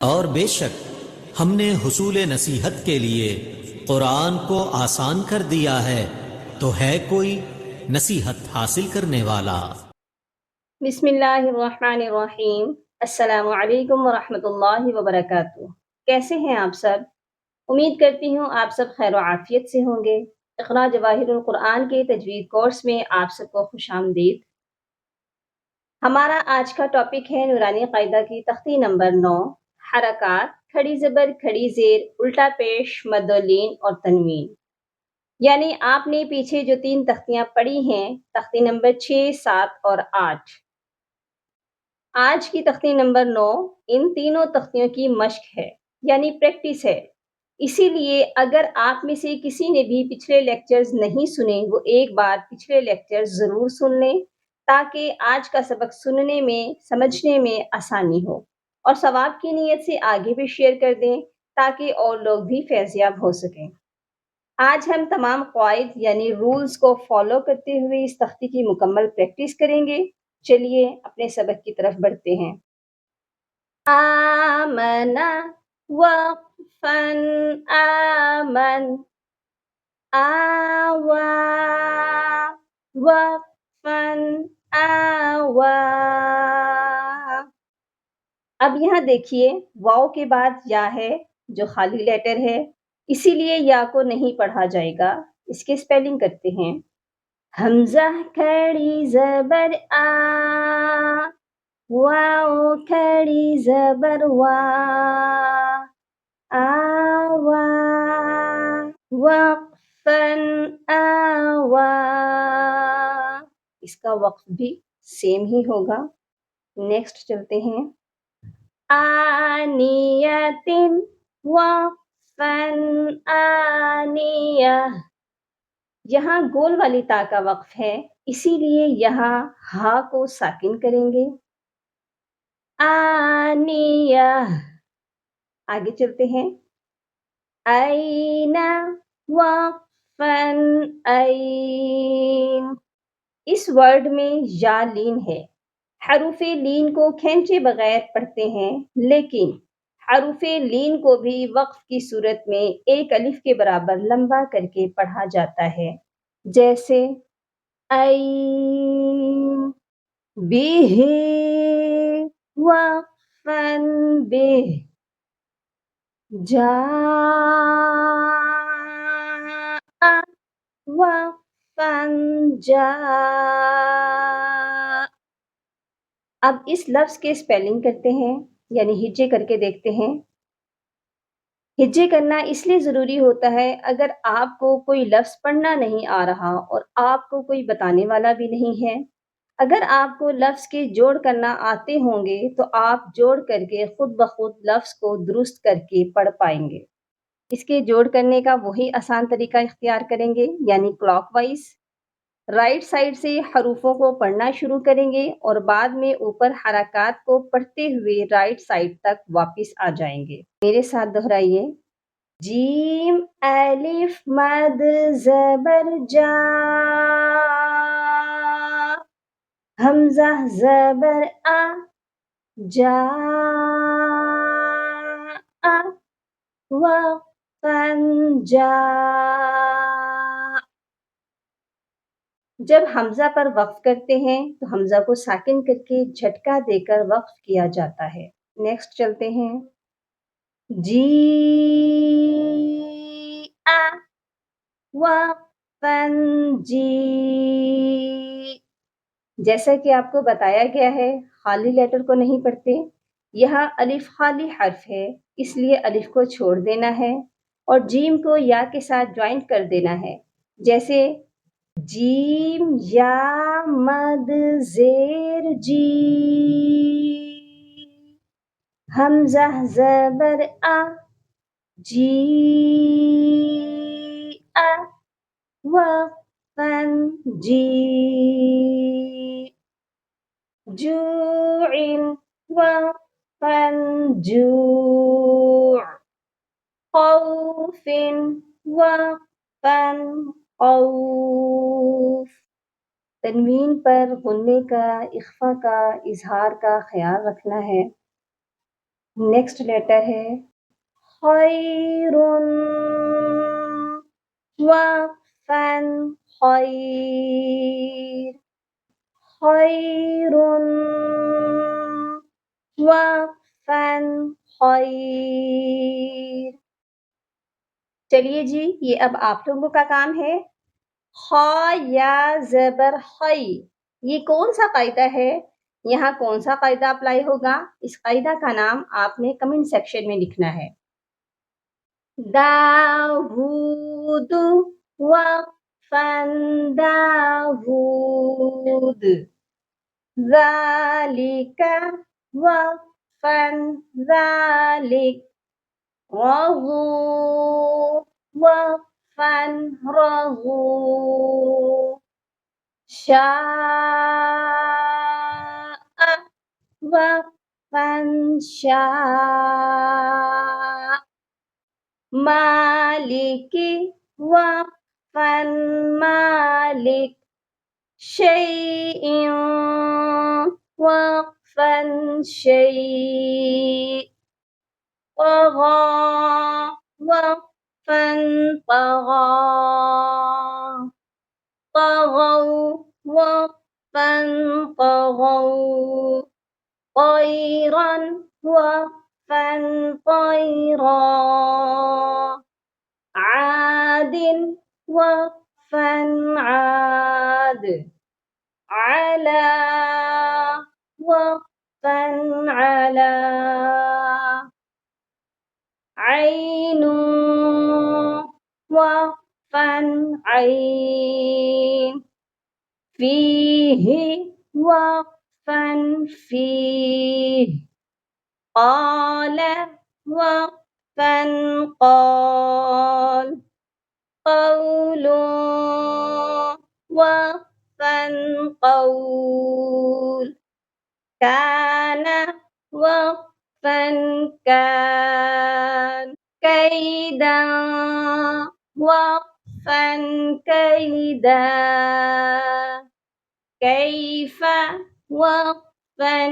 اور بے شک ہم نے حصول نصیحت کے لیے قرآن کو آسان کر دیا ہے، تو ہے کوئی نصیحت حاصل کرنے والا؟ بسم اللہ الرحمن الرحیم۔ السلام علیکم ورحمۃ اللہ وبرکاتہ۔ کیسے ہیں آپ سب؟ امید کرتی ہوں آپ سب خیر و عافیت سے ہوں گے۔ اقراء جواہر القرآن کے تجوید کورس میں آپ سب کو خوش آمدید۔ ہمارا آج کا ٹاپک ہے نورانی قاعدہ کی تختی نمبر 9، حرکات، کھڑی زبر، کھڑی زیر، الٹا پیش، مد و لین اور تنوین۔ یعنی آپ نے پیچھے جو 3 تختیاں پڑھی ہیں، تختی نمبر 6، 7 اور 8، آج کی تختی نمبر 9 ان تینوں تختیوں کی مشق ہے، یعنی پریکٹس ہے۔ اسی لیے اگر آپ میں سے کسی نے بھی پچھلے لیکچرز نہیں سنے، وہ ایک بار پچھلے لیکچرز ضرور سن لیں تاکہ آج کا سبق سننے میں، سمجھنے میں آسانی ہو، اور ثواب کی نیت سے آگے بھی شیئر کر دیں تاکہ اور لوگ بھی فیضیاب ہو سکیں۔ آج ہم تمام قواعد یعنی رولز کو فالو کرتے ہوئے اس تختی کی مکمل پریکٹس کریں گے۔ چلیے اپنے سبق کی طرف بڑھتے ہیں۔ آمنا وقفن آمن، آوا وقفن آوا۔ اب یہاں دیکھیے واو کے بعد یا ہے جو خالی لیٹر ہے، اسی لیے یا کو نہیں پڑھا جائے گا۔ اس کے سپیلنگ کرتے ہیں۔ حمزہ کھڑی زبر آ، واو کھڑی زبر وا، آوا وقفن آوا۔ اس کا وقف بھی سیم ہی ہوگا۔ نیکسٹ چلتے ہیں۔ آنیتن وقفن آنیہ، یہاں گول والی تا کا وقف ہے، اسی لیے یہاں ہا کو ساکن کریں گے۔ آنیہ، آگے چلتے ہیں۔ اینا وقفن این، اس ورڈ میں یا لین ہے۔ حروف لین کو کھینچے بغیر پڑھتے ہیں، لیکن حروف لین کو بھی وقف کی صورت میں ایک الف کے برابر لمبا کر کے پڑھا جاتا ہے، جیسے این، بہ وقفن بہ، جاء وقفن جاء۔ اب اس لفظ کے سپیلنگ کرتے ہیں، یعنی ہجے کر کے دیکھتے ہیں۔ ہجے کرنا اس لیے ضروری ہوتا ہے اگر آپ کو کوئی لفظ پڑھنا نہیں آ رہا اور آپ کو کوئی بتانے والا بھی نہیں ہے۔ اگر آپ کو لفظ کے جوڑ کرنا آتے ہوں گے تو آپ جوڑ کر کے خود بخود لفظ کو درست کر کے پڑھ پائیں گے۔ اس کے جوڑ کرنے کا وہی آسان طریقہ اختیار کریں گے، یعنی کلاک وائز۔ رائٹ سائڈ سے حروفوں کو پڑھنا شروع کریں گے اور بعد میں اوپر حرکات کو پڑھتے ہوئے رائٹ سائڈ تک واپس آ جائیں گے۔ میرے ساتھ دہرائیے۔ جیم الف مد زبر جا، حمزہ زبر آ، جا وقفن جا۔ جب حمزہ پر وقف کرتے ہیں تو حمزہ کو ساکن کر کے جھٹکا دے کر وقف کیا جاتا ہے۔ نیکسٹ چلتے ہیں۔ جی وقفن جی، جیسا کہ آپ کو بتایا گیا ہے خالی لیٹر کو نہیں پڑھتے، یہاں الف خالی حرف ہے، اس لیے الف کو چھوڑ دینا ہے اور جیم کو یا کے ساتھ جوائنٹ کر دینا ہے، جیسے جیم یا مد زیر جی، حمزہ زبر آ، جی آ وقفن جی۔ جوع وقفن جوع، خوف وقفن خوف۔ تنوین پر غننے کا، اخفا کا، اظہار کا خیال رکھنا ہے۔ नेक्स्ट लेटर है खैरुन, वक़्फ़न खैर, खैरुन, वक़्फ़न खैर। चलिए जी, ये अब आप लोगों का काम है। ख या ज़बर खई, ये कौन-सा कायदा है? यहाँ कौन-सा कायदा अप्लाई होगा? इस कायदा का नाम आपने कमेंट सेक्शन में लिखना है। दाऊद, वक़्फ़न दाऊद, ज़ालिका, वक़्फ़न ज़ालिक, रघू, वक़्फ़न रघू, शाअ, वक़्फ़न शाअ, मालिकी, वक़्फ़न मालिक, शैइन, वक़्फ़न शैء, طغى، وقفا طغى، طغوا، وقفا طغوا، طيرا، وقفا طيرا، عاد، وقفا عاد، على، وقفا على، عين، وقفا عين، فيه، وقفا فيه، قال، وقفا قال، قول، وقفا قول، كان، وقفا كان، كيدا، وقفا كيدا، كيف، وقفا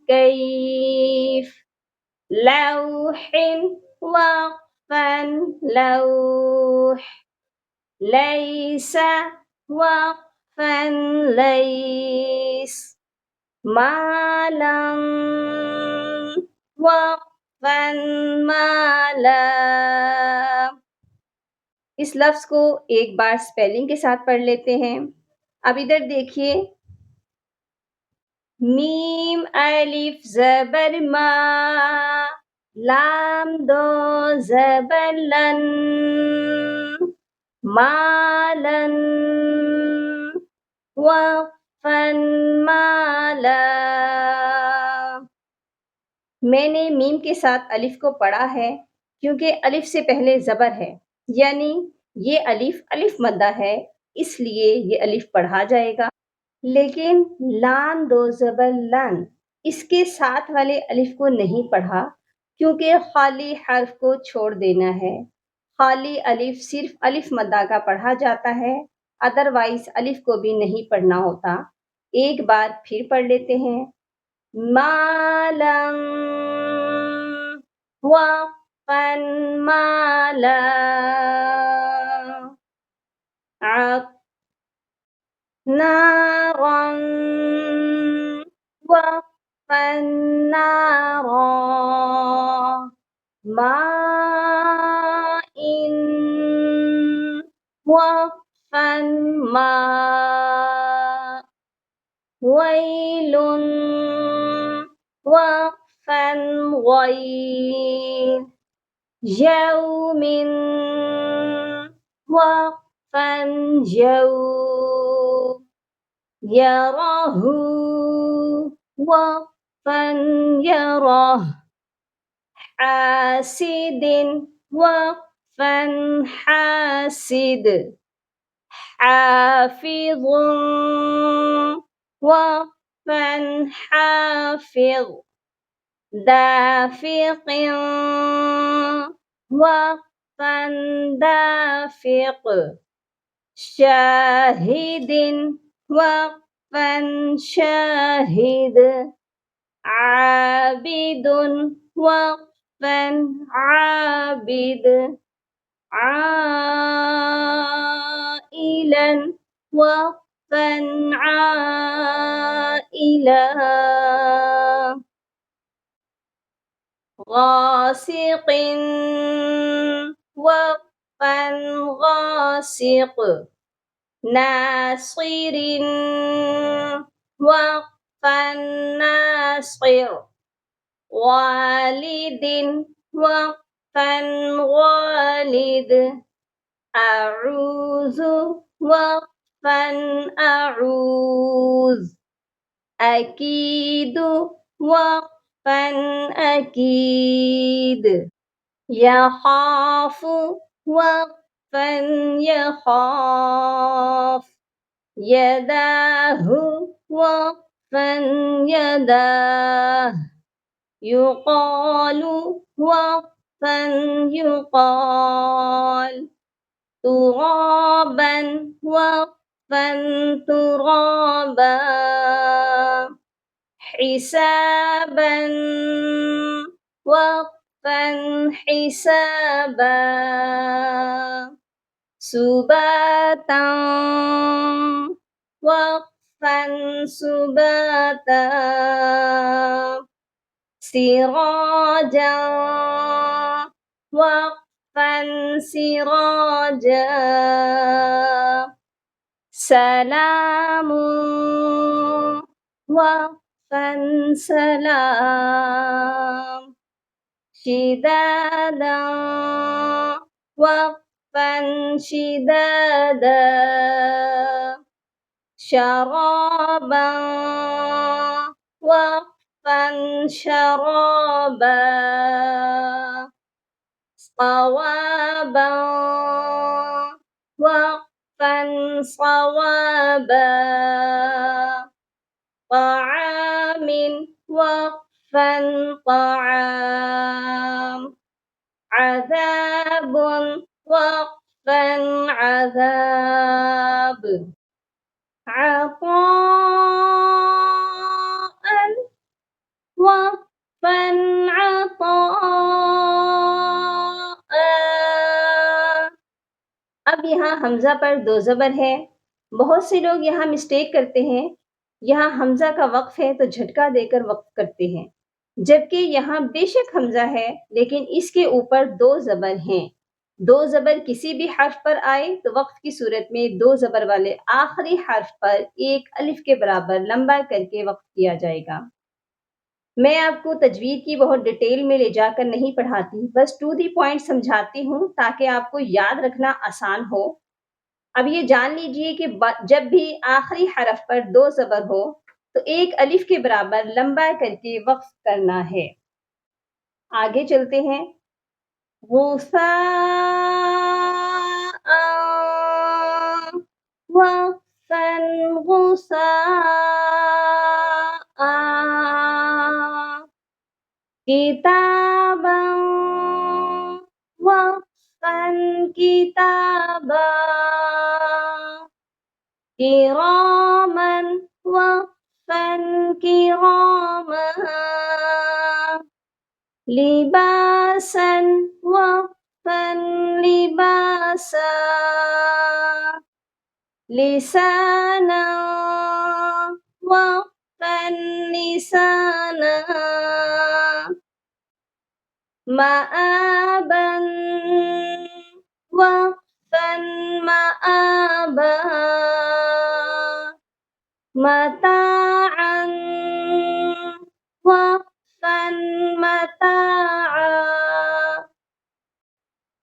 كيف، لوح، وقفا لوح، ليس، وقفا ليس، माला, वक़्फ़न माला। इस लफ्ज़ को एक बार स्पेलिंग के साथ पढ़ लेते हैं। अब इधर देखिए, मीम अलिफ ज़बर मा, लाम दो ज़बर लन, मालन, वक़्फ़न माला। मैंने मीम के साथ अलिफ को पढ़ा है क्योंकि अलिफ से पहले ज़बर है, यानी ये अलिफ अलिफ मद्दा है, इसलिए ये अलिफ पढ़ा जाएगा। लेकिन लाम दो ज़बर लन, इसके साथ वाले अलिफ को नहीं पढ़ा क्योंकि खाली हर्फ को छोड़ देना है। खाली अलिफ सिर्फ अलिफ मद्दा का पढ़ा जाता है, अदरवाइज अलिफ को भी नहीं पढ़ना होता। एक बार फिर पढ़ लेते हैं। मालम, वक़्फ़न माला, नारन, वक़्फ़न नारा, माइन, वक़्फ़न माء, वैलुन, वक़्फ़न गैर, यौमिन, वक़्फ़न यौम, यरहु, वक़्फ़न यरह, हासिदिन, वक़्फ़न हासिद, हाफ़िज़ुन, वक़्फ़न हाफ़िज़, दाफ़िक़, वक़्फ़न दाफ़िक़, शाहिद, वक़्फ़न शाहिद, عابد وقفا عابد عائلا وقفا عائلا غاسق وقفا غاسق ناصر وقفا ناصر والد وقفا والد أعوذ وقفا أعوذ أكيد وقفا أكيد يخاف وقفا يخاف يداه وقفا يداه يقال وقفا يقال ترابا وقفا ترابا حسابا وقفا حسابا سباتا وقفا سباتا سراجا وقفا سراجا سلام وقفا سلام شدادا وقفا شدادا شرابا وقفا شرابا صوابا وقفا صوابا طعام وقفا طعام عذاب وقفا عذاب عطاء وقفا عطاء अब यहाँ हमज़ा पर दो ज़बर है। बहुत से लोग यहाँ मिस्टेक करते हैं। यहाँ हमज़ा का वक़्फ़ है तो झटका देकर वक़्फ़ करते हैं। जबकि यहाँ बेशक हमज़ा है लेकिन इसके ऊपर दो ज़बर हैं। दो ज़बर किसी भी हर्फ़ पर आए तो वक़्फ़ की सूरत में दो ज़बर वाले आखिरी हर्फ़ पर एक अलिफ़ के बराबर लंबा करके वक़्फ़ किया जाएगा। मैं आपको तजवीद की बहुत डिटेल में ले जाकर नहीं पढ़ाती, बस टू द पॉइंट समझाती हूँ ताकि आपको याद रखना आसान हो। अब ये जान लीजिए कि जब भी आखिरी हरफ पर दो ज़बर हो तो एक अलिफ के बराबर लंबा करके वक़्फ़ करना है। आगे चलते हैं। गुसाअ वक़्फ़न गुसाअ किताबन वक़्फ़न किताबा किरामन वक़्फ़न किरामा लिबासन वक़्फ़न लिबासा लिसाना वक़्फ़न लिसाना मआबन वक़्फ़न मआबा मताअन वक़्फ़न मताआ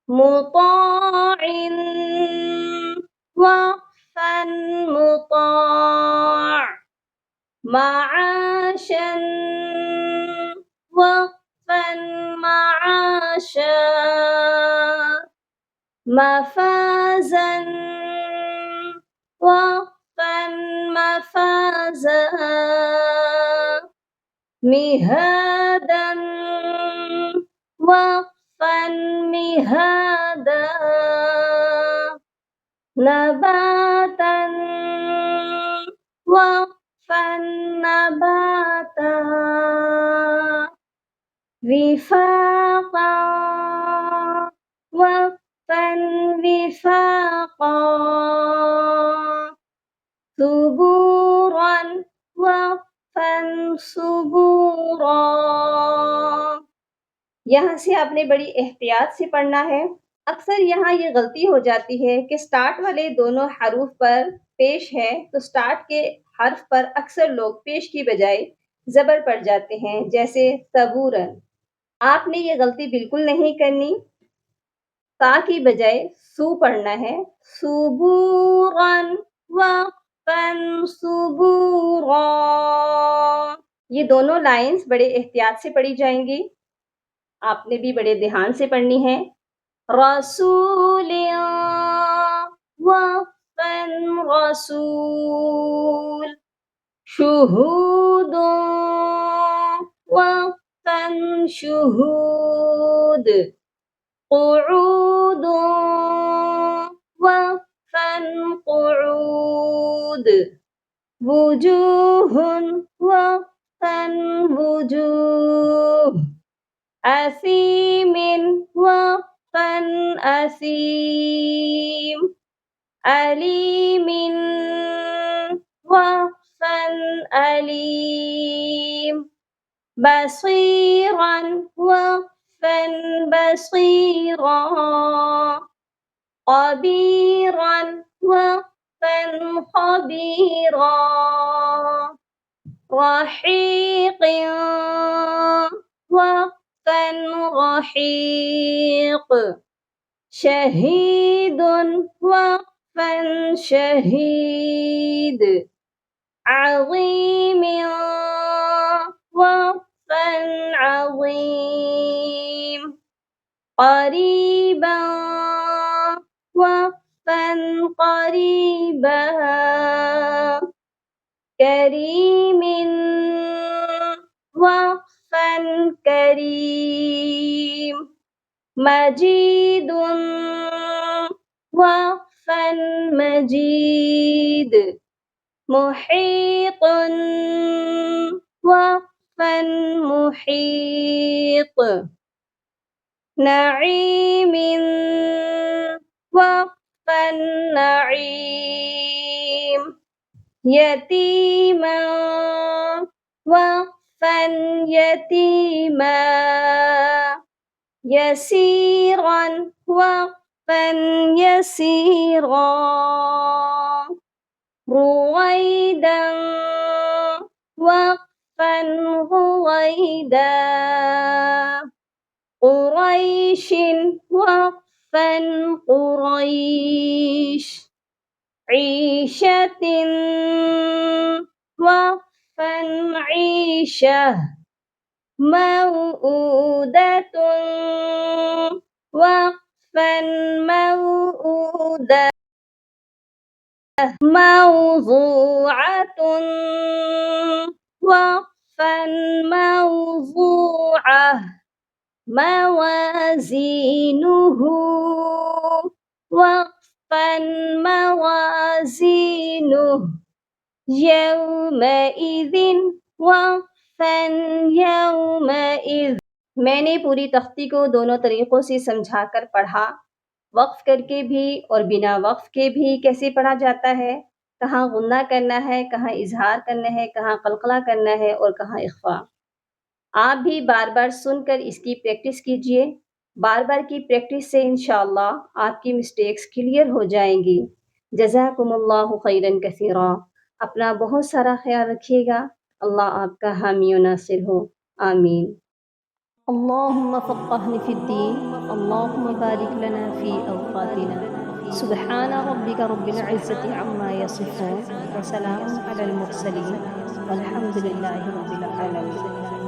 मुताअन वक़्फ़न मुताअ معاشا وقفا معاشا مفازا وقفا مفازا مهادا وقفا مهادا نباتا وقفا نباتا विफाक़ा वक़्फ़न विफाक़ा सुबूरन वक़्फ़न सुबूरा। यहाँ से आपने बड़ी एहतियात से पढ़ना है। अक्सर यहाँ ये गलती हो जाती है कि स्टार्ट वाले दोनों हरूफ पर पेश है, तो स्टार्ट के हर्फ पर अक्सर लोग पेश की बजाय ज़बर पढ़ जाते हैं, जैसे सबूरन। आपने ये गलती बिल्कुल नहीं करनी, ता की बजाय सू पढ़ना है। सुबूरन वक़्फ़न सुबूरा। ये दोनों लाइन्स बड़े एहतियात से पढ़ी जाएँगी। आपने भी बड़े ध्यान से पढ़नी है। रसूलिन वक़्फ़न रसूल शुहूदुन वक़्फ़न शुहूद क़ुऊदुन वक़्फ़न क़ुऊद वुजूहुन वक़्फ़न वुजूह असीमिन वक़्फ़न असीम अलीमिन वक़्फ़न अलीम बसीरन वक़्फ़न बसीरा ख़बीरन वक़्फ़न ख़बीरा रहीक़िन वक़्फ़न रहीक़ शहीदुन वक़्फ़न शहीद अज़ीमिन वक़्फ़न अज़ीम क़रीबन वक़्फ़न क़रीबा करीमिन वक़्फ़न करीम मजीदुन वक़्फ़न मजीद मुहीतुन वक़्फ़न मुहीत नईमिन वक़्फ़न नईम यतीमा वक़्फ़न यतीमा यसीरन वक़्फ़न यसीरा रुवैदन वक़्फ़न रुवैदा क़ुरैशिन वक़्फ़न क़ुरैश ईशतिन वक़्फ़न ईशह मौऊदतुन वक़्फ़न मौऊदा मौज़ूअतुन वक़्फ़न मौज़ूअह मवाज़ीनुहु वक़्फ़न मवाज़ीनुह यौमइज़िन वक़्फ़न यौमइज़। मैंने पूरी तख्ती को दोनों तरीक़ों से समझाकर पढ़ा, वक़्फ़ करके भी और बिना वक़्फ़ के भी कैसे पढ़ा जाता है, कहाँ गुन्ना करना है, कहाँ इज़हार करना है, कहाँ क़लक़ला करना है और कहाँ इख़फ़ा। आप भी बार-बार सुनकर इसकी प्रैक्टिस कीजिए। बार-बार की प्रैक्टिस से इंशाअल्लाह आपकी मिस्टेक्स क्लियर हो जाएँगी। जज़ाकुमुल्लाहु खैरन कसीरा। अपना बहुत सारा ख़याल रखिएगा। अल्लाह आपका हामी व नासिर हो। आमीन। अल्लाहुम्मा फ़क़्क़हनी फ़िद्दीन, अल्लाहुम्मा बारिक लना फ़ी औक़ातिना। सुब्हान रब्बिका रब्बिल इज़्ज़ति अम्मा यसिफ़ून व सलामुन अलल मुरसलीन वल्हम्दुलिल्लाहि रब्बिल आलमीन।